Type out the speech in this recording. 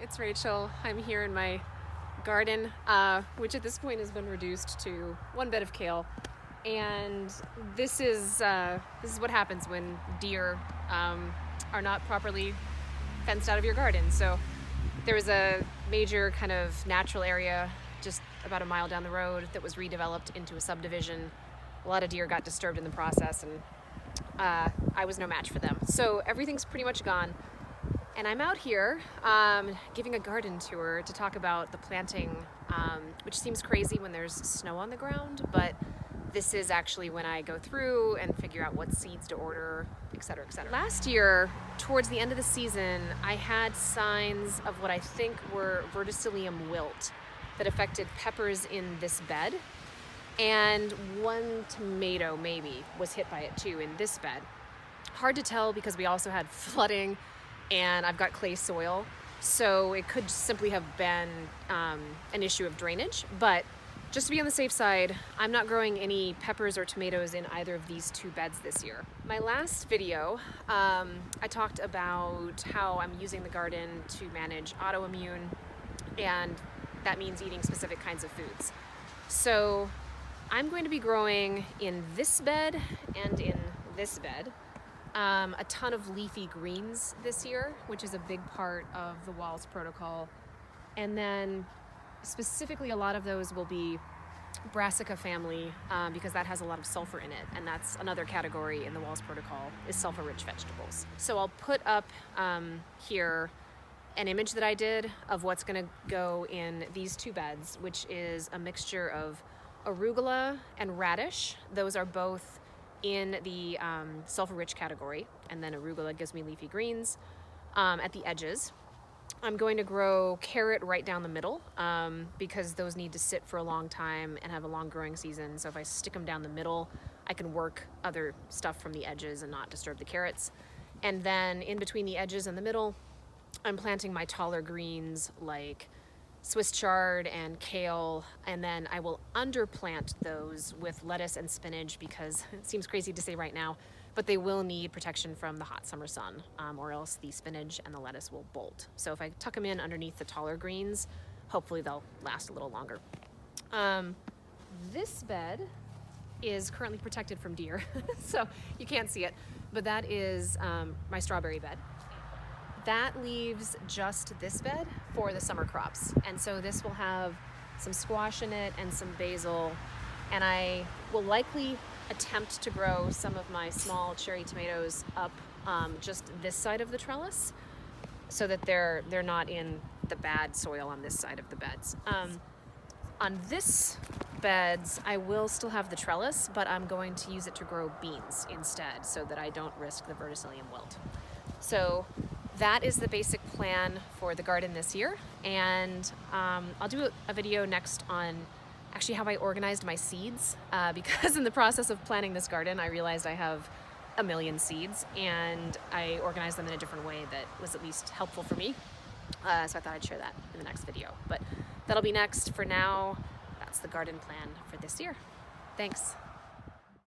it's Rachel. I'm here in my garden, which at this point has been reduced to one bed of kale. And this is what happens when deer are not properly fenced out of your garden. So there was a major kind of natural area just about a mile down the road that was redeveloped into a subdivision. A lot of deer got disturbed in the process, and I was no match for them. So everything's pretty much gone. And I'm out here giving a garden tour to talk about the planting, which seems crazy when there's snow on the ground, but this is actually when I go through and figure out what seeds to order, et cetera, et cetera. Last year, towards the end of the season, I had signs of what I think were verticillium wilt that affected peppers in this bed. And one tomato maybe was hit by it too in this bed. Hard to tell because we also had flooding and I've got clay soil, so it could simply have been an issue of drainage. But just to be on the safe side, I'm not growing any peppers or tomatoes in either of these two beds this year. My last video, I talked about how I'm using the garden to manage autoimmune, and that means eating specific kinds of foods. So I'm going to be growing in this bed and in this bed a ton of leafy greens this year, which is a big part of the Wahls Protocol. And then specifically a lot of those will be brassica family because that has a lot of sulfur in it, and that's another category in the Wahls Protocol is sulfur-rich vegetables. So I'll put up here an image that I did of what's going to go in these two beds, which is a mixture of arugula and radish. Those are both in the sulfur-rich category, and then arugula gives me leafy greens at the edges. I'm going to grow carrot right down the middle because those need to sit for a long time and have a long growing season. So if I stick them down the middle, I can work other stuff from the edges and not disturb the carrots. And then in between the edges and the middle, I'm planting my taller greens like Swiss chard and kale, and then I will underplant those with lettuce and spinach because it seems crazy to say right now, but they will need protection from the hot summer sun or else the spinach and the lettuce will bolt. So if I tuck them in underneath the taller greens, hopefully they'll last a little longer. This bed is currently protected from deer, so you can't see it, but that is my strawberry bed. That leaves just this bed for the summer crops. And so this will have some squash in it and some basil. And I will likely attempt to grow some of my small cherry tomatoes up just this side of the trellis so that they're not in the bad soil on this side of the beds. On this beds, I will still have the trellis, but I'm going to use it to grow beans instead so that I don't risk the verticillium wilt. So that is the basic plan for the garden this year, and I'll do a video next on actually how I organized my seeds because in the process of planning this garden I realized I have a million seeds and I organized them in a different way that was at least helpful for me, so I thought I'd share that in the next video. But that'll be next. For now, that's the garden plan for this year. Thanks.